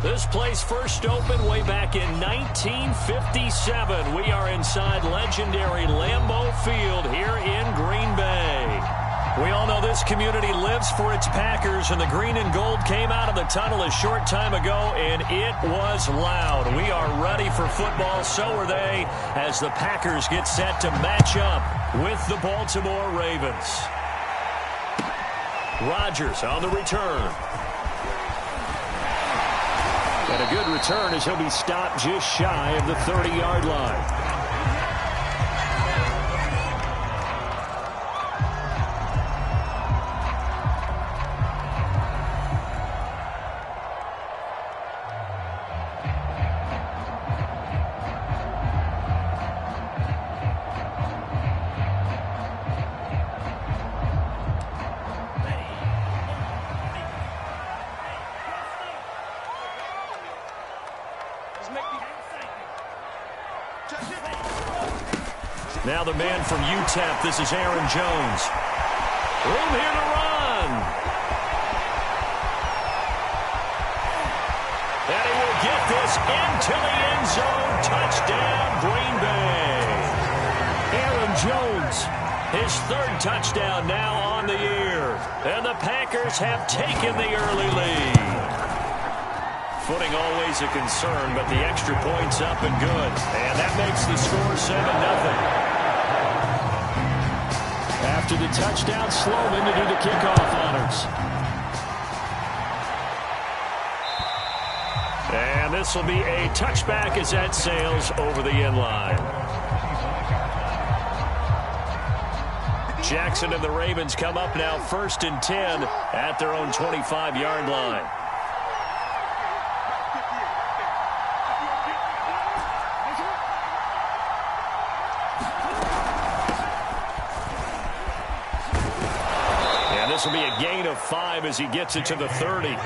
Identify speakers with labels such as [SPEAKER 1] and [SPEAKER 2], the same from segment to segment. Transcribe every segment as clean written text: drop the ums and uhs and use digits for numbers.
[SPEAKER 1] This place first opened way back in 1957. We are inside legendary Lambeau Field here in Green Bay. We all know this community lives for its Packers, and the green and gold came out of the tunnel a short time ago, and it was loud. We are ready for football, so are they, as the Packers get set to match up with the Baltimore Ravens. Rodgers on the return. And a good return as he'll be stopped just shy of the 30-yard line. Now the man from UTEP, this is Aaron Jones. Room here to run. And he will get this into the end zone. Touchdown, Green Bay. Aaron Jones, his third touchdown now on the year. And the Packers have taken the early lead. Footing always a concern, but the extra point's up and good. And that makes the score 7-0. After the touchdown, Sloman to do the kickoff honors. And this will be a touchback as that sails over the end line. Jackson and the Ravens come up now 1st and 10 at their own 25-yard line. This will be a gain of 5 as he gets it to the 30.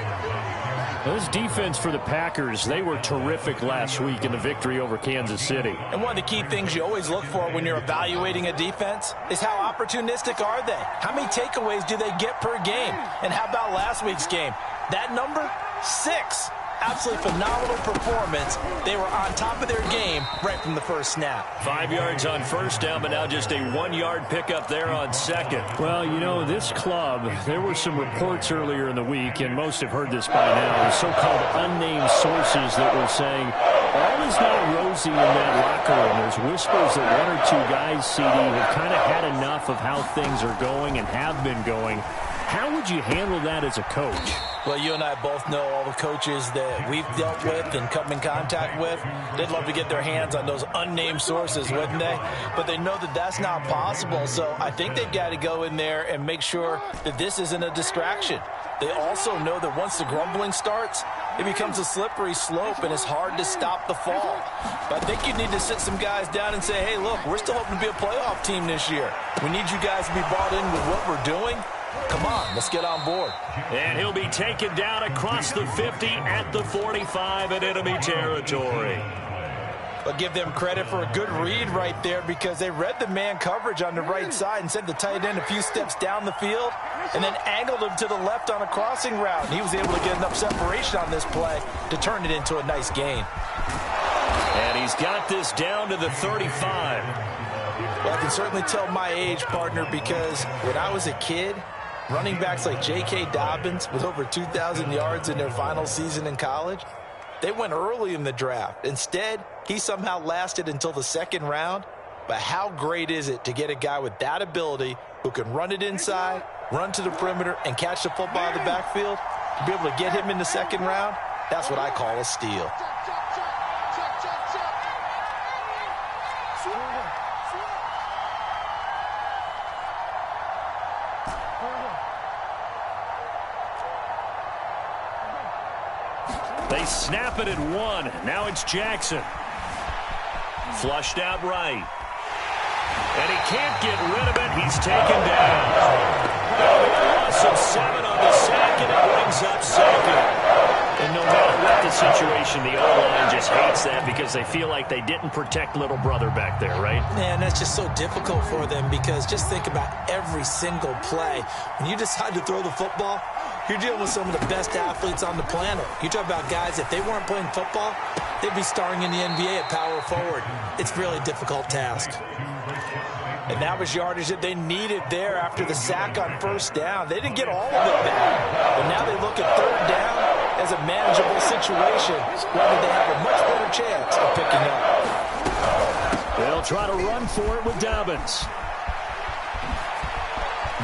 [SPEAKER 1] This defense for the Packers, they were terrific last week in the victory over Kansas City.
[SPEAKER 2] And one of the key things you always look for when you're evaluating a defense is how opportunistic are they? How many takeaways do they get per game? And how about last week's game? That number, 6. Absolutely phenomenal performance. They were on top of their game right from the first snap.
[SPEAKER 1] 5 yards on first down, but now just a 1-yard pickup there on second. Well, you know, this club, there were some reports earlier in the week, and most have heard this by now, so-called unnamed sources that were saying all is not rosy in that locker room. There's whispers that 1 or 2 guys, CD, have kind of had enough of how things are going and have been going. How would you handle that as a coach?
[SPEAKER 2] Well, you and I both know all the coaches that we've dealt with and come in contact with. They'd love to get their hands on those unnamed sources, wouldn't they? But they know that that's not possible, so I think they've got to go in there and make sure that this isn't a distraction. They also know that once the grumbling starts, it becomes a slippery slope, and it's hard to stop the fall. But I think you need to sit some guys down and say, hey, look, we're still hoping to be a playoff team this year. We need you guys to be bought in with what we're doing. Come on, let's get on board.
[SPEAKER 1] And he'll be taken down across the 50 at the 45 in enemy territory.
[SPEAKER 2] But give them credit for a good read right there, because they read the man coverage on the right side and sent the tight end a few steps down the field and then angled him to the left on a crossing route. And he was able to get enough separation on this play to turn it into a nice gain.
[SPEAKER 1] And he's got this down to the 35.
[SPEAKER 2] Well, I can certainly tell my age, partner, because when I was a kid, running backs like J.K. Dobbins with over 2,000 yards in their final season in college, they went early in the draft. Instead, he somehow lasted until the second round. But how great is it to get a guy with that ability who can run it inside, run to the perimeter, and catch the football out of the backfield? To be able to get him in the second round, that's what I call a steal.
[SPEAKER 1] They snap it at 1. Now it's Jackson. Flushed out right. And he can't get rid of it. He's taken down. That'll be a loss of 7 on the sack, and it brings up second. And no matter what the situation, the O-line just hates that because they feel like they didn't protect little brother back there, right?
[SPEAKER 2] Man, that's just so difficult for them because just think about every single play. When you decide to throw the football, you're dealing with some of the best athletes on the planet. You talk about guys, if they weren't playing football, they'd be starring in the NBA at power forward. It's a really difficult task. And that was yardage that they needed there after the sack on first down. They didn't get all of it back. But now they look at third down as a manageable situation where they have a much better chance of picking up.
[SPEAKER 1] They'll try to run for it with Dobbins.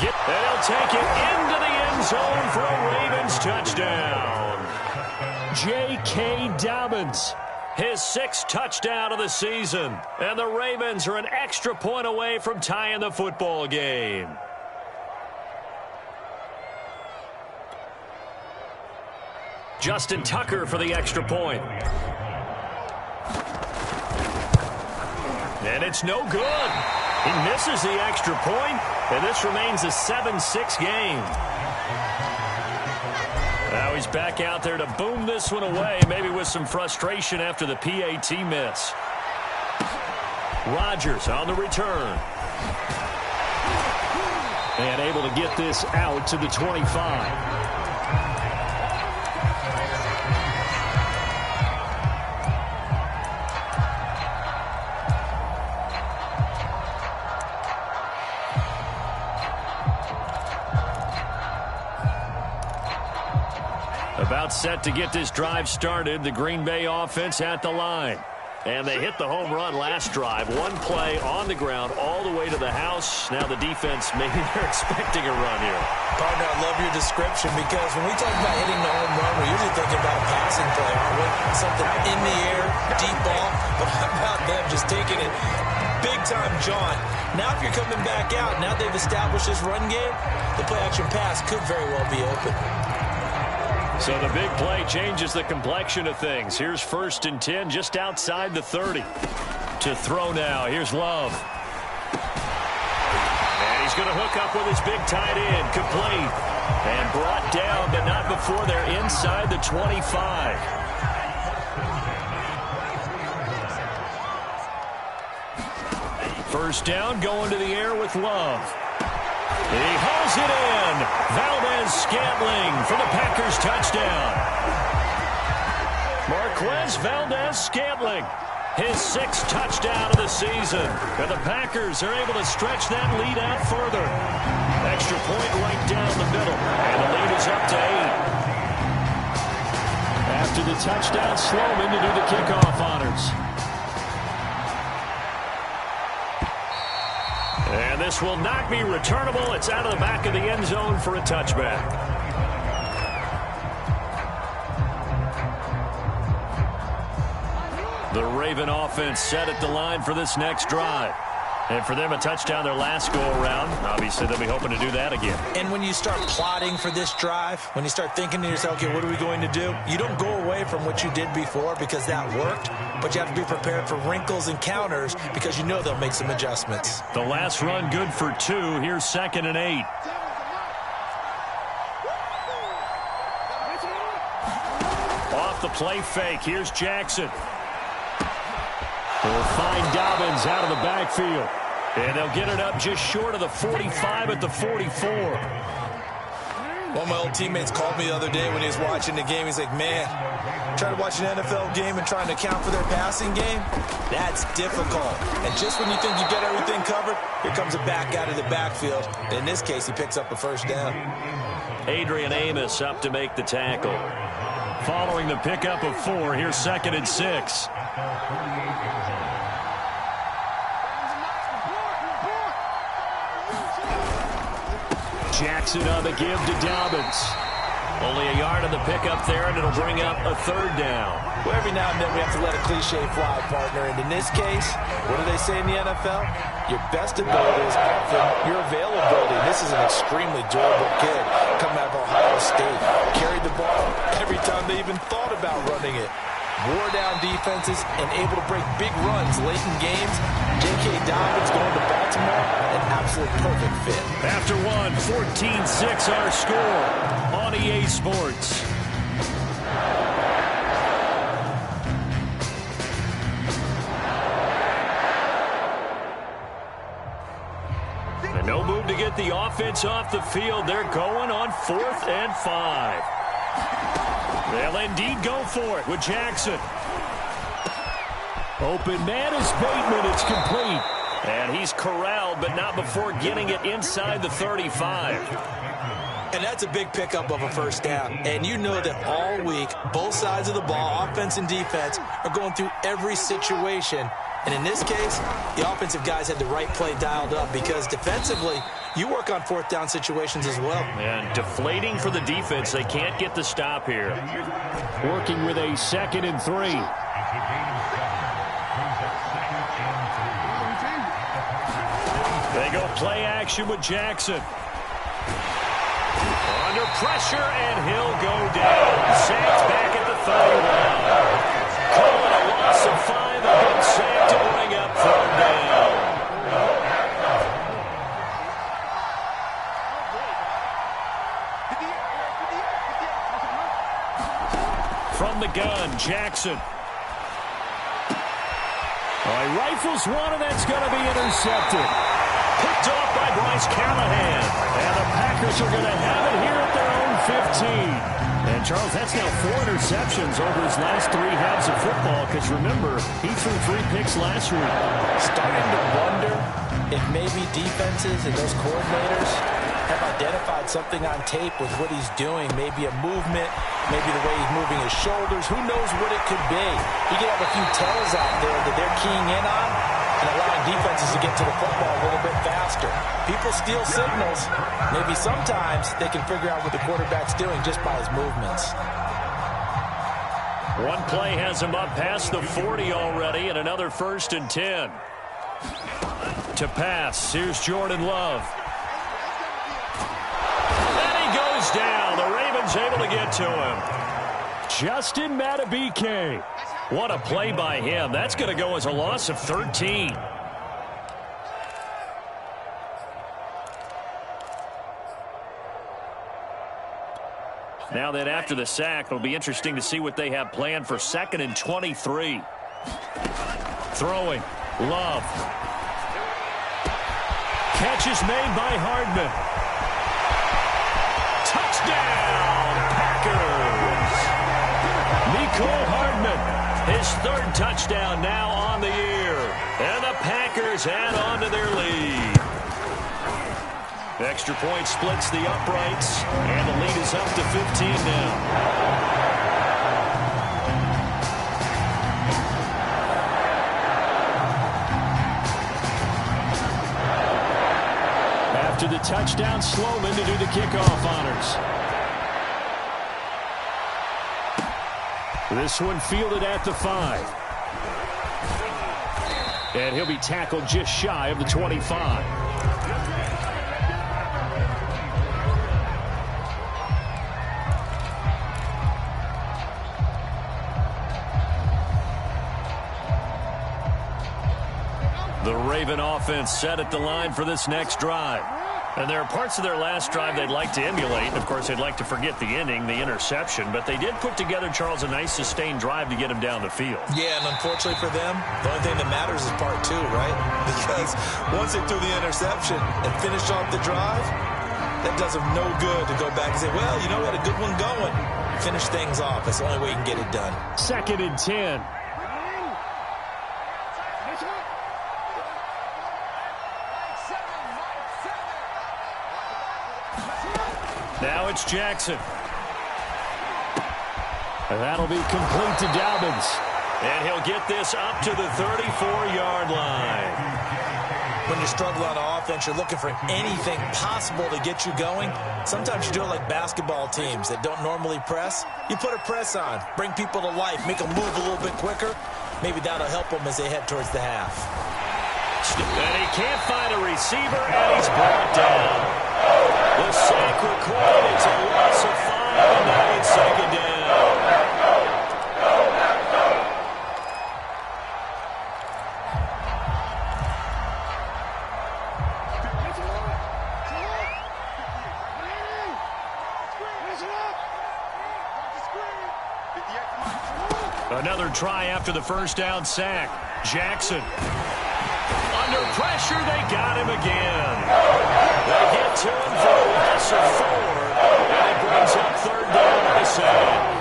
[SPEAKER 1] They'll take it into the end zone for a Ravens touchdown. J.K. Dobbins. His 6th touchdown of the season. And the Ravens are an extra point away from tying the football game. Justin Tucker for the extra point. And it's no good. He misses the extra point, and this remains a 7-6 game. Now he's back out there to boom this one away, maybe with some frustration after the PAT miss. Rodgers on the return. And able to get this out to the 25. About set to get this drive started. The Green Bay offense at the line. And they hit the home run last drive. One play on the ground all the way to the house. Now the defense, maybe they're expecting a run here.
[SPEAKER 2] Partner, I love your description because when we talk about hitting the home run, we're usually thinking about a passing play, aren't we? Something in the air, deep ball. But how about them just taking it big-time jaunt? Now if you're coming back out, now they've established this run game, the play-action pass could very well be open.
[SPEAKER 1] So the big play changes the complexion of things. Here's 1st and 10 just outside the 30. To throw now. Here's Love. And he's going to hook up with his big tight end. Complete. And brought down, but not before they're inside the 25. First down, going to the air with Love. He hauls it in. Valdez-Scantling for the Packers touchdown. Marquez Valdez-Scantling, his 6th touchdown of the season. And the Packers are able to stretch that lead out further. Extra point right down the middle. And the lead is up to 8. After the touchdown, Sloman to do the kickoff honors. And this will not be returnable. It's out of the back of the end zone for a touchback. The Raven offense set at the line for this next drive. And for them, a touchdown their last go-around. Obviously, they'll be hoping to do that again.
[SPEAKER 2] And when you start plotting for this drive, when you start thinking to yourself, okay, what are we going to do? You don't go away from what you did before because that worked, but you have to be prepared for wrinkles and counters because you know they'll make some adjustments.
[SPEAKER 1] The last run good for 2. Here's 2nd and 8. Off the play fake. Here's Jackson. They'll find Dobbins out of the backfield. And they'll get it up just short of the 45 at the 44.
[SPEAKER 2] One of my old teammates called me the other day when he was watching the game. He's like, man, trying to watch an NFL game and trying to account for their passing game, that's difficult. And just when you think you get everything covered, here comes a back out of the backfield. In this case, he picks up a first down.
[SPEAKER 1] Adrian Amos up to make the tackle. Following the pickup of 4, here's 2nd and 6. Jackson on the give to Dobbins. Only a yard on the pickup there, and it'll bring up a 3rd down.
[SPEAKER 2] Well, every now and then we have to let a cliche fly, partner. And in this case, what do they say in the NFL? Your best ability is often your availability. This is an extremely durable kid coming out of Ohio State. Carried the ball every time they even thought about running it. Wore down defenses and able to break big runs late in games. J.K. Dobbins going to Baltimore, an absolute perfect fit.
[SPEAKER 1] After 14-6 our score on EA Sports. get the offense off the field. They're going on 4th and 5. They'll indeed go for it with Jackson. Open man is Bateman. It's complete. And he's corralled, but not before getting it inside the 35.
[SPEAKER 2] And that's a big pickup of a first down. And you know that all week, both sides of the ball, offense and defense, are going through every situation. And in this case, the offensive guys had the right play dialed up because defensively, you work on 4th down situations as well.
[SPEAKER 1] And deflating for the defense. They can't get the stop here. Working with a 2nd and 3. They go play action with Jackson. Under pressure, and he'll go down. Sacked back at the 31. Call it a loss of 5. A good sack to bring up 3rd down. From the gun, Jackson. He rifles one, and that's going to be intercepted. Picked off by Bryce Callahan. And the Packers are going to have it here at their own 15. And, Charles, that's now 4 interceptions over his last 3 halves of football. Because, remember, he threw 3 picks last week.
[SPEAKER 2] Starting to wonder if maybe defenses and those coordinators have identified something on tape with what he's doing. Maybe a movement, maybe the way he's moving his shoulders. Who knows what it could be? He could have a few tells out there that they're keying in on and allowing defenses to get to the football a little bit faster. People steal signals. Maybe sometimes they can figure out what the quarterback's doing just by his movements.
[SPEAKER 1] One play has him up past the 40 already, and another 1st and 10. To pass, here's Jordan Love. And he goes down. The Ravens able to get to him. Justin Madubuike. What a play by him. That's going to go as a loss of 13. Now then, after the sack, it'll be interesting to see what they have planned for 2nd and 23. Throwing. Love. Catch is made by Hardman. Touchdown, Packers. Mecole Hardman. His 3rd touchdown now on the year. And the Packers add on to their lead. Extra point splits the uprights. And the lead is up to 15 now. After the touchdown, Sloman to do the kickoff honors. This one fielded at the 5. And he'll be tackled just shy of the 25. The Raven offense set at the line for this next drive. And there are parts of their last drive they'd like to emulate. Of course, they'd like to forget the ending, the interception. But they did put together, Charles, a nice sustained drive to get him down the field.
[SPEAKER 2] Yeah, and unfortunately for them, the only thing that matters is part 2, right? Because once they threw the interception and finished off the drive, that does them no good to go back and say, well, you know, we had a good one going. Finish things off. That's the only way you can get it done.
[SPEAKER 1] 2nd and 10. Now it's Jackson. And that'll be complete to Dobbins. And he'll get this up to the 34-yard line.
[SPEAKER 2] When you struggle on offense, you're looking for anything possible to get you going. Sometimes you do it like basketball teams that don't normally press. You put a press on, bring people to life, make them move a little bit quicker. Maybe that'll help them as they head towards the half.
[SPEAKER 1] And he can't find a receiver, and he's brought down. The sack recorded. It's a loss of 5, and now it's 2nd down. Another try after the first down sack. Jackson. Under pressure. They got him again. They get to him for a loss of 4, and it brings up third down at the 7.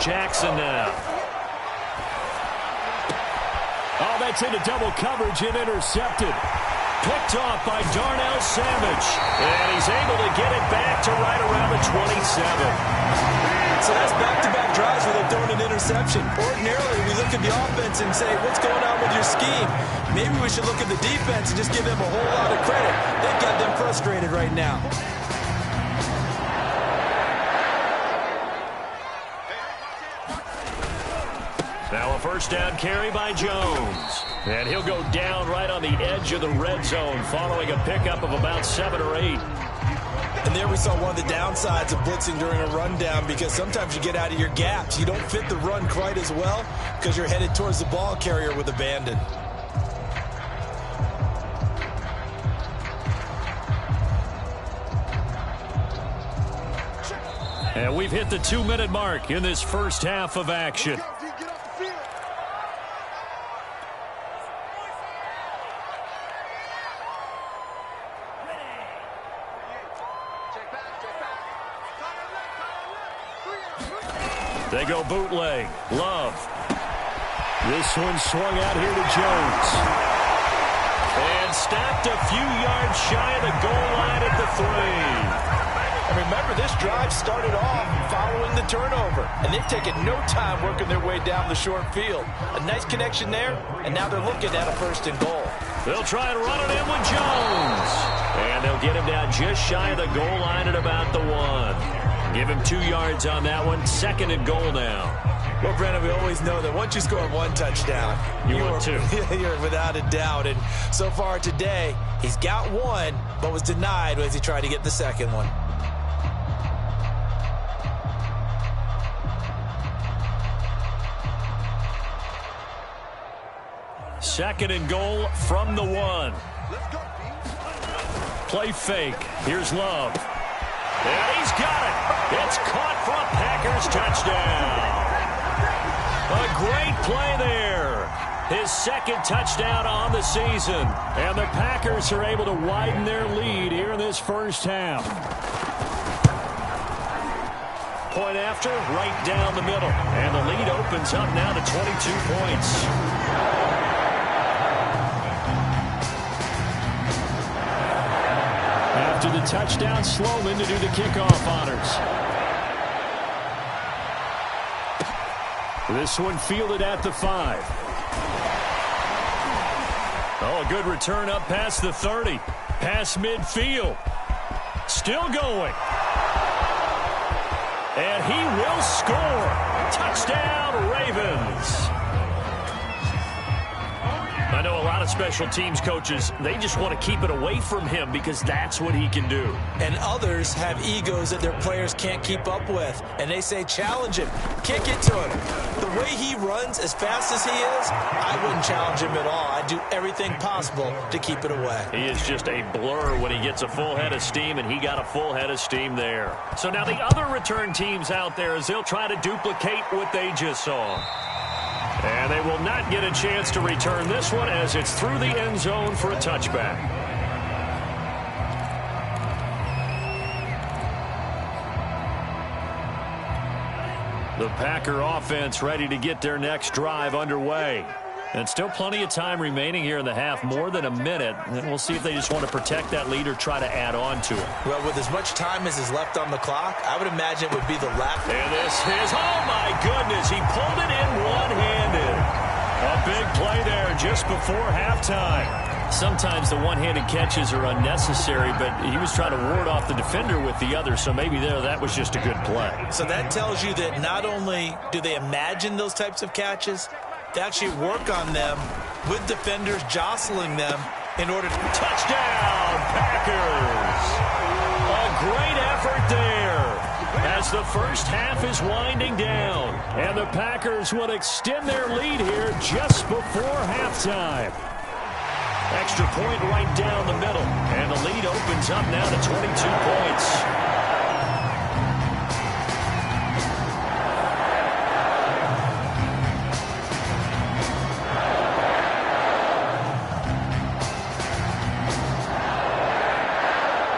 [SPEAKER 1] Jackson now. Oh, that's into double coverage and intercepted. Picked off by Darnell Savage. And he's able to get it back to right around the 27.
[SPEAKER 2] So that's back-to-back drives where they've thrown an interception. Ordinarily, we look at the offense and say, what's going on with your scheme? Maybe we should look at the defense and just give them a whole lot of credit. They've got them frustrated right now.
[SPEAKER 1] Now a first down carry by Jones. And he'll go down right on the edge of the red zone following a pickup of about 7 or 8.
[SPEAKER 2] And there we saw one of the downsides of blitzing during a rundown, because sometimes you get out of your gaps. You don't fit the run quite as well because you're headed towards the ball carrier with abandon.
[SPEAKER 1] And we've hit the 2-minute mark in this first half of action. They go bootleg. Love. This one swung out here to Jones. And stopped a few yards shy of the goal line at the 3.
[SPEAKER 2] And remember, this drive started off following the turnover, and they've taken no time working their way down the short field. A nice connection there, and now they're looking at a 1st and goal.
[SPEAKER 1] They'll try and run it in with Jones. And they'll get him down just shy of the goal line at about the 1. Give him 2 yards on that one. 2nd and goal now.
[SPEAKER 2] Well, Brandon, we always know that once you score 1 touchdown,
[SPEAKER 1] you want 2.
[SPEAKER 2] You're without a doubt. And so far today, he's got 1, but was denied as he tried to get the 2nd one.
[SPEAKER 1] Second and goal from the 1. Play fake. Here's Love. And he's got it. It's caught for a Packers touchdown. A great play there. His 2nd touchdown on the season. And the Packers are able to widen their lead here in this first half. Point after, right down the middle. And the lead opens up now to 22 points. After the touchdown, Sloman to do the kickoff honors. This one fielded at the 5. Oh, a good return up past the 30. Past midfield. Still going. And he will score. Touchdown, Ravens. I know a lot of special teams coaches, they just want to keep it away from him because that's what he can do.
[SPEAKER 2] And others have egos that their players can't keep up with. And they say, challenge him. Kick it to him. The way he runs as fast as he is, I wouldn't challenge him at all. I'd do everything possible to keep it away.
[SPEAKER 1] He is just a blur when he gets a full head of steam, and he got a full head of steam there. So now the other return teams out there, as they'll try to duplicate what they just saw. And they will not get a chance to return this one as it's through the end zone for a touchback. The Packer offense ready to get their next drive underway. And still plenty of time remaining here in the half, more than a minute. And we'll see if they just want to protect that lead or try to add on to it.
[SPEAKER 2] Well, with as much time as is left on the clock, I would imagine it would be the left.
[SPEAKER 1] And this is, oh my goodness, he pulled it in one-handed. A big play there just before halftime. Sometimes the one-handed catches are unnecessary, but he was trying to ward off the defender with the other, so maybe that was just a good play.
[SPEAKER 2] So that tells you that not only do they imagine those types of catches, they actually work on them with defenders jostling them in order to...
[SPEAKER 1] Touchdown, Packers! A great effort there. as the first half is winding down. And the Packers will extend their lead here just before halftime. Extra point right down the middle. And the lead opens up now to 22 points.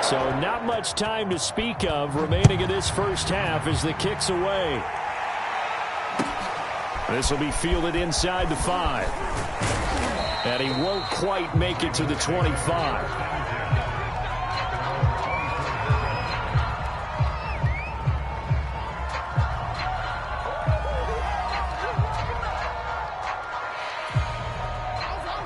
[SPEAKER 1] So not much time to speak of remaining in this first half as the kick's away. This will be fielded inside the 5. And he won't quite make it to the 25.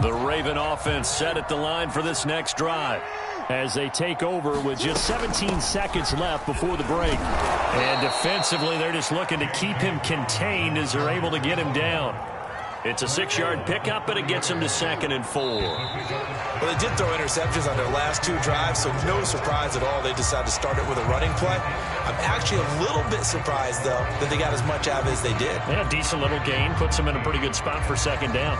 [SPEAKER 1] The Raven offense set at the line for this next drive, as they take over with just 17 seconds left before the break. And defensively, they're just looking to keep him contained as they're able to get him down. It's a 6-yard pickup, and it gets him to 2nd and 4.
[SPEAKER 2] Well, they did throw interceptions on their last 2 drives, so no surprise at all they decided to start it with a running play. I'm actually a little bit surprised, though, that they got as much out of it as they did. Yeah,
[SPEAKER 1] decent little gain. Puts them in a pretty good spot for 2nd down.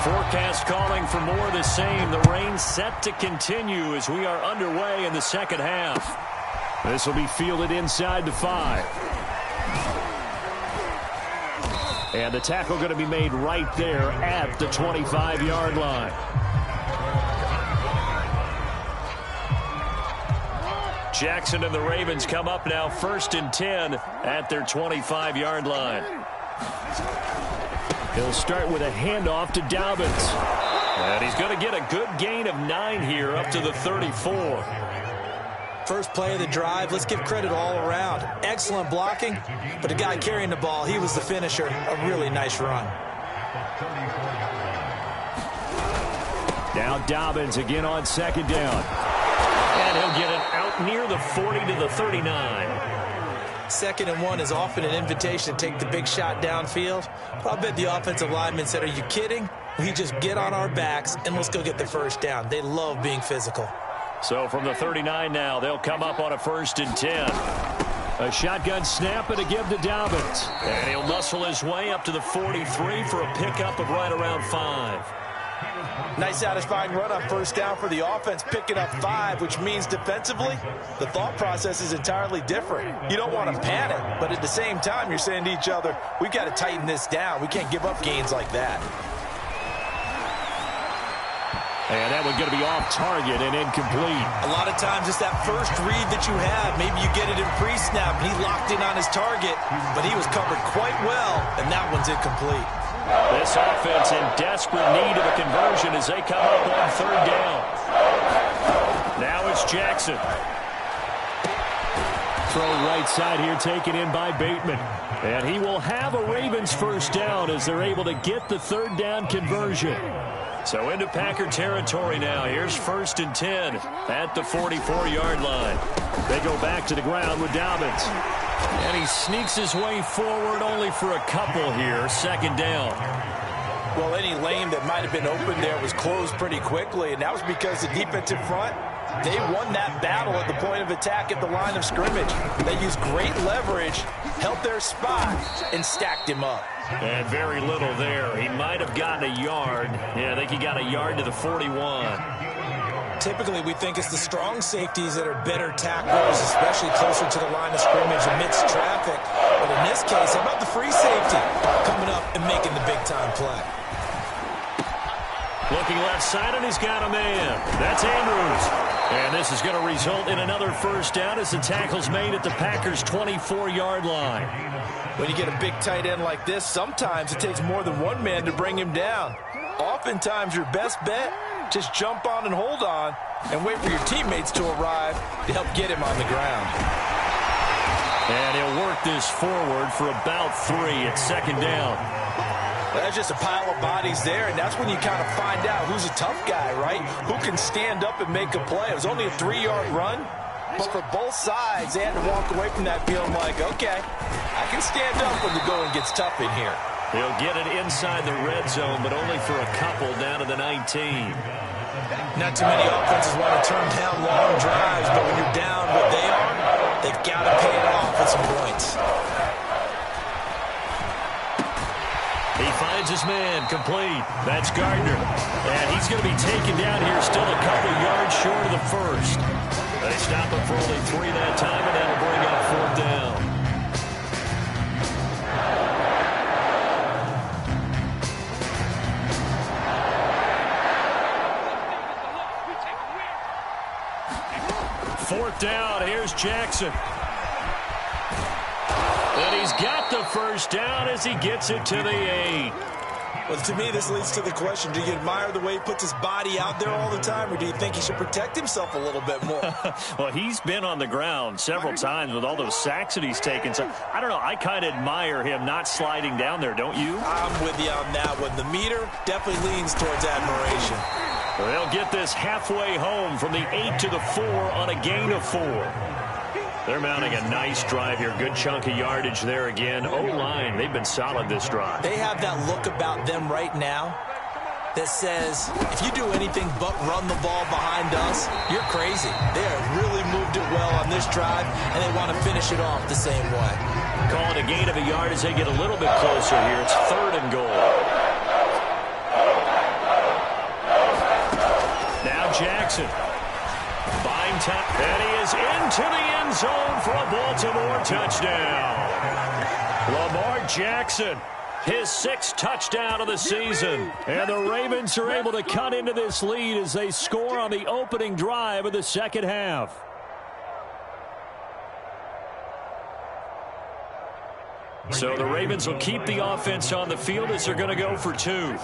[SPEAKER 1] Forecast calling for more of the same. The rain set to continue as we are underway in the second half. This will be fielded inside the 5. And the tackle going to be made right there at the 25-yard line. Jackson and the Ravens come up now 1st and 10 at their 25-yard line. He'll start with a handoff to Dobbins. And he's going to get a good gain of 9 here up to the 34.
[SPEAKER 2] First play of the drive, let's give credit all around. Excellent blocking, but the guy carrying the ball, he was the finisher. A really nice run.
[SPEAKER 1] Now Dobbins again on 2nd down. And he'll get it out near the 40 to the 39.
[SPEAKER 2] 2nd and 1 is often an invitation to take the big shot downfield. But I bet the offensive lineman said, are you kidding? We just get on our backs and let's go get the first down. They love being physical.
[SPEAKER 1] So from the 39 now, they'll come up on a 1st and 10. A shotgun snap and a give to Dobbins. And he'll muscle his way up to the 43 for a pickup of right around 5.
[SPEAKER 2] Nice satisfying run on 1st down for the offense, picking up 5, which means defensively, the thought process is entirely different. You don't want to panic, but at the same time, you're saying to each other, we've got to tighten this down. We can't give up gains like that.
[SPEAKER 1] And that one's going to be off target and incomplete.
[SPEAKER 2] A lot of times it's that first read that you have. Maybe you get it in pre-snap, and he locked in on his target, but he was covered quite well, and that one's incomplete.
[SPEAKER 1] This offense in desperate need of a conversion as they come up on 3rd down. Now it's Jackson. Throw right side here taken in by Bateman. And he will have a Ravens 1st down as they're able to get the 3rd down conversion. So into Packer territory now. Here's 1st and 10 at the 44-yard line. They go back to the ground with Dobbins. And he sneaks his way forward only for a couple here. 2nd down.
[SPEAKER 2] Well, any lane that might have been open there was closed pretty quickly, and that was because the defensive front, they won that battle at the point of attack at the line of scrimmage. They used great leverage, held their spot, and stacked him up.
[SPEAKER 1] And very little there. He might have gotten a yard. Yeah, I think he got a yard to the 41.
[SPEAKER 2] Typically, we think it's the strong safeties that are better tacklers, especially closer to the line of scrimmage amidst traffic. But in this case, how about the free safety coming up and making the big-time play?
[SPEAKER 1] Looking left side, and he's got a man. That's Andrews. And this is going to result in another 1st down as the tackle's made at the Packers' 24-yard line.
[SPEAKER 2] When you get a big tight end like this, sometimes it takes more than one man to bring him down. Oftentimes, your best bet, just jump on and hold on and wait for your teammates to arrive to help get him on the ground.
[SPEAKER 1] And he'll work this forward for about 3 at 2nd down.
[SPEAKER 2] That's just a pile of bodies there, and that's when you kind of find out who's a tough guy, right? Who can stand up and make a play. It was only a 3-yard run, but for both sides, they had to walk away from that feeling like, okay, I can stand up when the going gets tough in here.
[SPEAKER 1] He'll get it inside the red zone, but only for a couple down to the 19.
[SPEAKER 2] Not too many offenses want to turn down long drives, but when you're down what they are, they've got to pay it off with some points.
[SPEAKER 1] He finds his man, complete. That's Gardner. And he's going to be taken down here, still a couple yards short of the first. They stop him for only 3 that time, and that'll bring up 4th down. Fourth down, here's Jackson. And he's got the first down as he gets it to the 8.
[SPEAKER 2] Well, to me, this leads to the question, do you admire the way he puts his body out there all the time, or do you think he should protect himself a little bit more?
[SPEAKER 1] Well, he's been on the ground several times with all those sacks that he's taken. So, I don't know, I kind of admire him not sliding down there, don't you?
[SPEAKER 2] I'm with you on that one. The meter definitely leans towards admiration.
[SPEAKER 1] They'll get this halfway home from the 8 to the 4 on a gain of 4. They're mounting a nice drive here. Good chunk of yardage there again. O-line, they've been solid this drive.
[SPEAKER 2] They have that look about them right now that says, if you do anything but run the ball behind us, you're crazy. They have really moved it well on this drive, and they want to finish it off the same way.
[SPEAKER 1] Call it a gain of a yard as they get a little bit closer here. It's 3rd and goal. Now Jackson. Buying time, and he is into the end zone for a Baltimore touchdown. Lamar Jackson, his 6th touchdown of the season. And the Ravens are able to cut into this lead as they score on the opening drive of the second half. So the Ravens will keep the offense on the field as they're going to go for 2.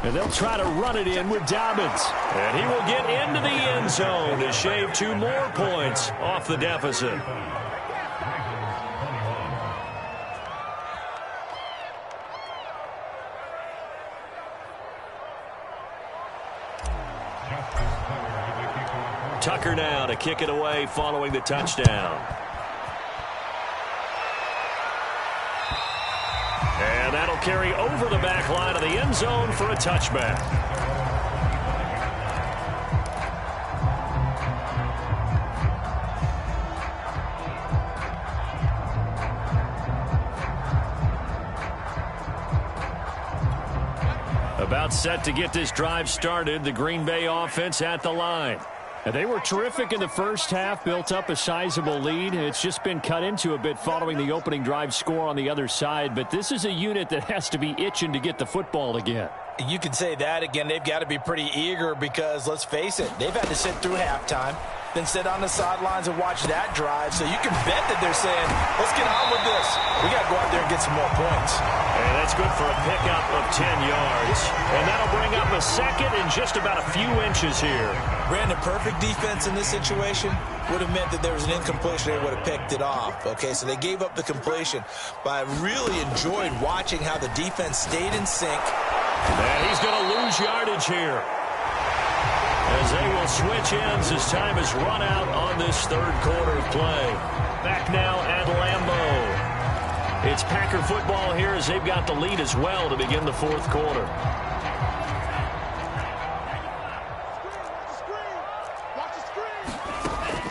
[SPEAKER 1] And they'll try to run it in with Dobbins. And he will get into the end zone to shave 2 more points off the deficit. Tucker now to kick it away following the touchdown. And that'll carry over the back line of the end zone for a touchback. About set to get this drive started, the Green Bay offense at the line. They were terrific in the first half, built up a sizable lead. It's just been cut into a bit following the opening drive score on the other side. But this is a unit that has to be itching to get the football again.
[SPEAKER 2] You can say that again. They've got to be pretty eager because, let's face it, they've had to sit through halftime, then sit on the sidelines and watch that drive. So you can bet that they're saying, let's get on with this. We got to go out there and get some more points.
[SPEAKER 1] And that's good for a pickup of 10 yards. And that'll bring up a second and just about a few inches here.
[SPEAKER 2] Brandon, perfect defense in this situation would have meant that there was an incompletion. They would have picked it off. Okay, so they gave up the completion. But I really enjoyed watching how the defense stayed in sync.
[SPEAKER 1] And he's going to lose yardage here, as they will switch ends as time has run out on this 3rd quarter of play. Back now at Lambeau. It's Packer football here as they've got the lead as well to begin the 4th quarter.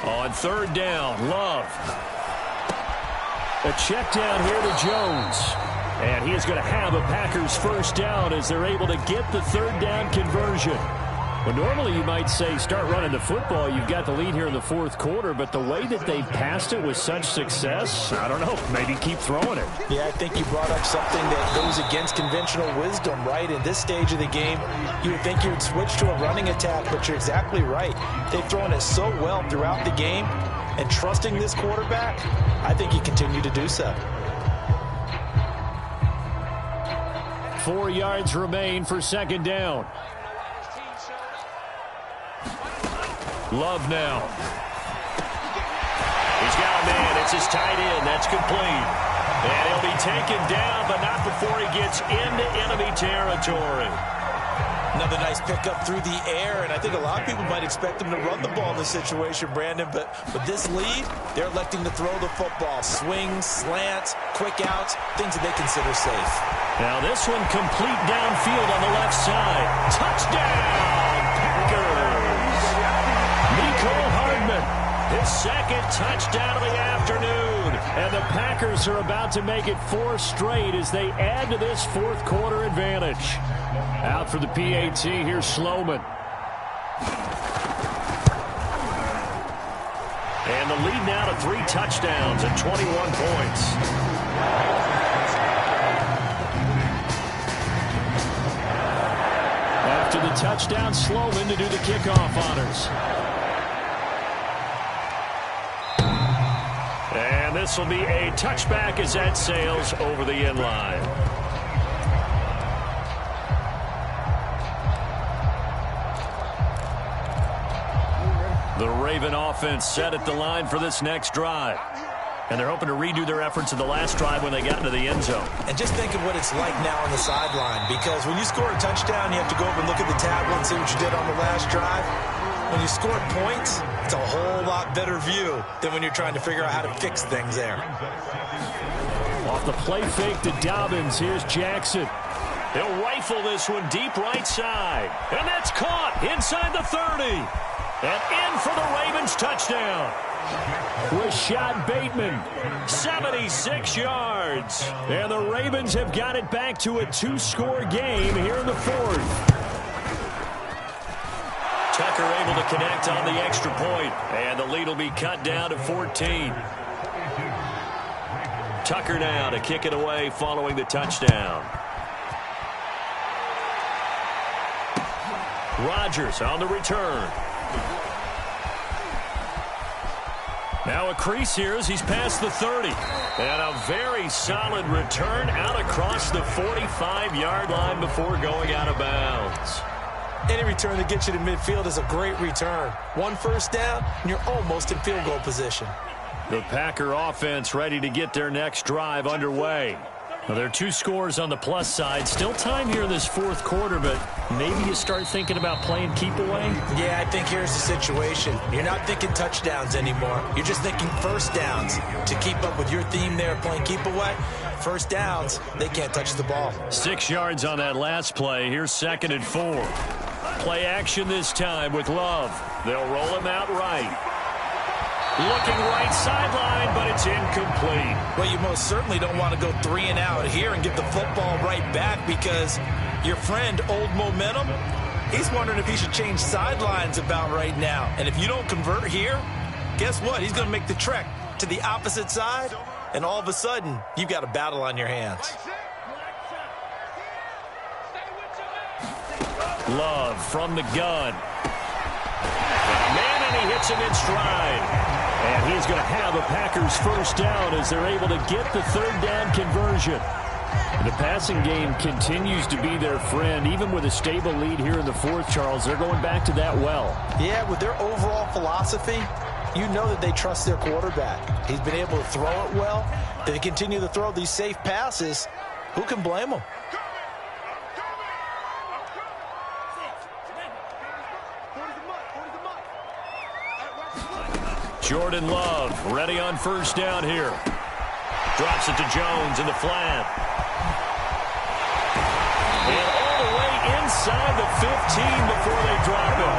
[SPEAKER 1] On 3rd down, Love. A check down here to Jones. And he is going to have a Packers first down as they're able to get the 3rd down conversion. Well, normally you might say start running the football. You've got the lead here in the 4th quarter, but the way that they've passed it with such success, I don't know, maybe keep throwing it.
[SPEAKER 2] Yeah, I think you brought up something that goes against conventional wisdom, right? In this stage of the game, you would think you would switch to a running attack, but you're exactly right. They've thrown it so well throughout the game, and trusting this quarterback, I think you continue to do so.
[SPEAKER 1] 4 yards remain for 2nd down. Love now. He's got a man. It's his tight end. That's complete. And he'll be taken down, but not before he gets into enemy territory.
[SPEAKER 2] Another nice pickup through the air, and I think a lot of people might expect him to run the ball in this situation, Brandon, but with this lead, they're electing to throw the football. Swings, slants, quick outs, things that they consider safe.
[SPEAKER 1] Now this one complete downfield on the left side. Touchdown, Packers! Mecole Hardman, his second touchdown of the afternoon. And the Packers are about to make it 4 straight as they add to this fourth quarter advantage. Out for the PAT, here's Sloman. And the lead now to 3 touchdowns and 21 points. After the touchdown, Sloman to do the kickoff honors. And this will be a touchback as that sails over the end line. The Raven offense set at the line for this next drive. And they're hoping to redo their efforts in the last drive when they got into the end zone.
[SPEAKER 2] And just think of what it's like now on the sideline, because when you score a touchdown, you have to go over and look at the tablet and see what you did on the last drive. When you scored points, it's a whole lot better view than when you're trying to figure out how to fix things there.
[SPEAKER 1] Off the play fake to Dobbins, here's Jackson. He'll rifle this one deep right side. And that's caught inside the 30. And in for the Ravens touchdown. Rashad Bateman, 76 yards. And the Ravens have got it back to a 2-score game here in the fourth. Tucker able to connect on the extra point. And the lead will be cut down to 14. Tucker now to kick it away following the touchdown. Rodgers on the return. Now a crease here as he's past the 30. And a very solid return out across the 45-yard line before going out of bounds.
[SPEAKER 2] Any return that gets you to midfield is a great return. 1 first down, and you're almost in field goal position.
[SPEAKER 1] The Packer offense ready to get their next drive underway. Now, there are 2 scores on the plus side. Still time here in this fourth quarter, but maybe you start thinking about playing keep away?
[SPEAKER 2] Yeah, I think here's the situation. You're not thinking touchdowns anymore. You're just thinking first downs. To keep up with your theme there, playing keep away, first downs, they can't touch the ball.
[SPEAKER 1] 6 yards on that last play. Here's 2nd and 4. Play action this time with Love. They'll roll him out right. Looking right sideline, but it's incomplete.
[SPEAKER 2] Well, you most certainly don't want to go 3 and out here and give the football right back, because your friend, Old Momentum, he's wondering if he should change sidelines about right now. And if you don't convert here, guess what? He's going to make the trek to the opposite side, and all of a sudden, you've got a battle on your hands.
[SPEAKER 1] Love from the gun. Man, and he hits him in stride. And he's going to have a Packers first down as they're able to get the 3rd down conversion. The passing game continues to be their friend. Even with a stable lead here in the fourth, Charles, they're going back to that well.
[SPEAKER 2] Yeah, with their overall philosophy, you know that they trust their quarterback. He's been able to throw it well. They continue to throw these safe passes. Who can blame them?
[SPEAKER 1] Jordan Love ready on first down here. Drops it to Jones in the flat. And all the way inside the 15 before they drop him.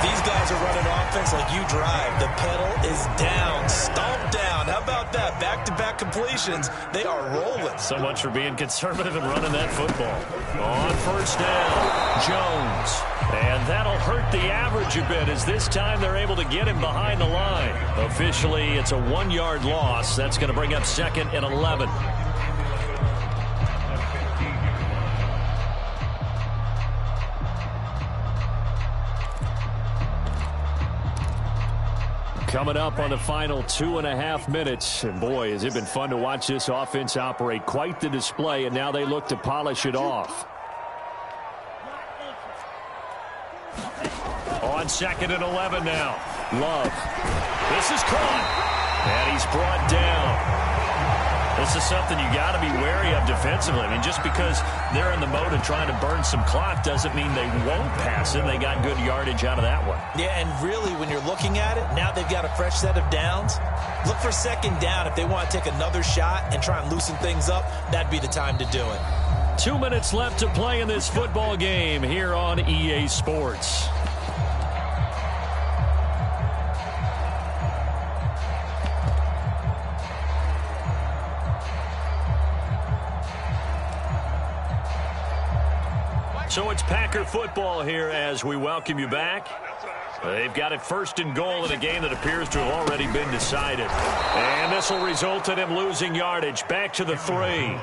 [SPEAKER 2] These guys are running offense like you drive. The pedal is down, stomped down. How about that? Back-to-back completions. They are rolling.
[SPEAKER 1] So much for being conservative and running that football. On first down, Jones. And that'll hurt the average a bit, as this time they're able to get him behind the line. Officially, it's a 1-yard loss. That's going to bring up 2nd and 11. Coming up on the final 2.5 minutes. And boy, has it been fun to watch this offense operate. Quite the display, and now they look to polish it off. On 2nd and 11 now. Love. This is caught. And he's brought down. This is something you got to be wary of defensively. I mean, just because they're in the mode of trying to burn some clock doesn't mean they won't pass it. They got good yardage out of that one.
[SPEAKER 2] Yeah, and really, when you're looking at it, now they've got a fresh set of downs. Look for second down. If they want to take another shot and try and loosen things up, that'd be the time to do it.
[SPEAKER 1] 2 minutes left to play in this football game here on EA Sports. So it's Packer football here as we welcome you back. They've got it first and goal in a game that appears to have already been decided. And this will result in him losing yardage. Back to the 3.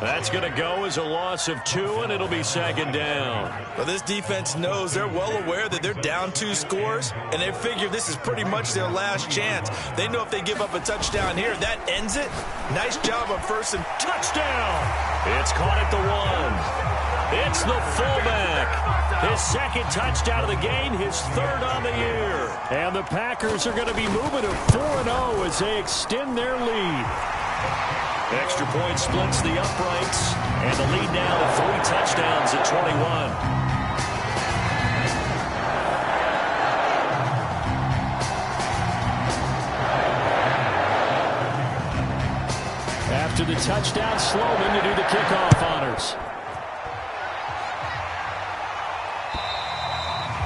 [SPEAKER 1] That's going to go as a loss of 2, and it'll be second down.
[SPEAKER 2] Well, this defense knows, they're well aware that they're down 2 scores, and they figure this is pretty much their last chance. They know if they give up a touchdown here, that ends it. Nice job on first and
[SPEAKER 1] touchdown. It's caught at the 1. It's the fullback. His second touchdown of the game, his 3rd on the year. And the Packers are going to be moving to 4-0 as they extend their lead. Extra point splits the uprights, and the lead now to 3 touchdowns at 21. After the touchdown, Sloman to do the kickoff honors.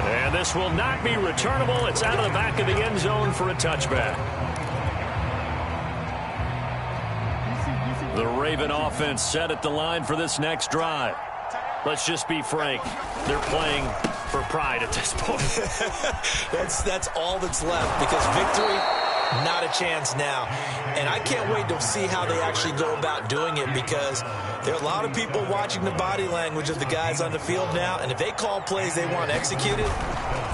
[SPEAKER 1] And this will not be returnable. It's out of the back of the end zone for a touchback. The Raven offense set at the line for this next drive. Let's just be frank. They're playing for pride at this point.
[SPEAKER 2] that's all that's left, because victory, not a chance now. And I can't wait to see how they actually go about doing it, because there are a lot of people watching the body language of the guys on the field now, and if they call plays they want executed,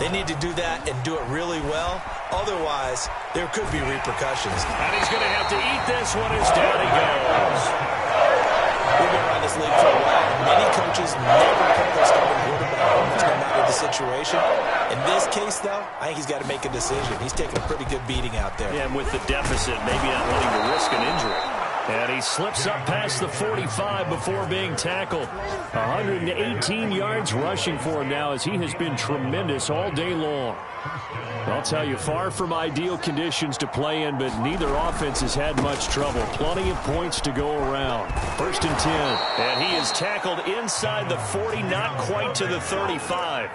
[SPEAKER 2] they need to do that and do it really well. Otherwise, there could be repercussions.
[SPEAKER 1] And he's going to have to eat this one as down he goes.
[SPEAKER 2] We've been around this league for a while. Many coaches never put their starting quarterback almost no matter the situation. In this case, though, I think he's got to make a decision. He's taking a pretty good beating out there.
[SPEAKER 1] Yeah, and with the deficit, maybe not wanting to risk an injury. And he slips up past the 45 before being tackled. 118 yards rushing for him now, as he has been tremendous all day long. I'll tell you, far from ideal conditions to play in, but neither offense has had much trouble. Plenty of points to go around. 1st and 10. And he is tackled inside the 40, not quite to the 35.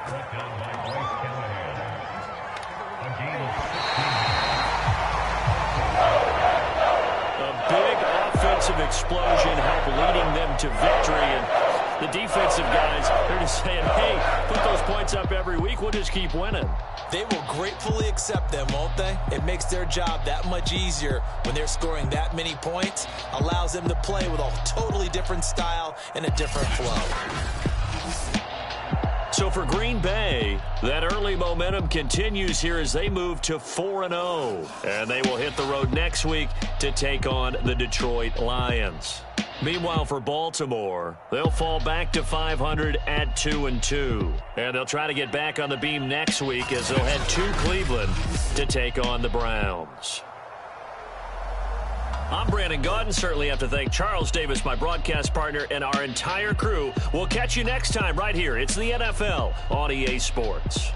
[SPEAKER 1] Offensive explosion help leading them to victory, and the defensive guys, they're just saying, hey, put those points up every week, we'll just keep winning.
[SPEAKER 2] They will gratefully accept them, won't they? It makes their job that much easier when they're scoring that many points. Allows them to play with a totally different style and a different flow.
[SPEAKER 1] So for Green Bay, that early momentum continues here as they move to 4-0. And they will hit the road next week to take on the Detroit Lions. Meanwhile, for Baltimore, they'll fall back to 500 at 2-2. And they'll try to get back on the beam next week as they'll head to Cleveland to take on the Browns. I'm Brandon Gaudin. Certainly have to thank Charles Davis, my broadcast partner, and our entire crew. We'll catch you next time right here. It's the NFL on EA Sports.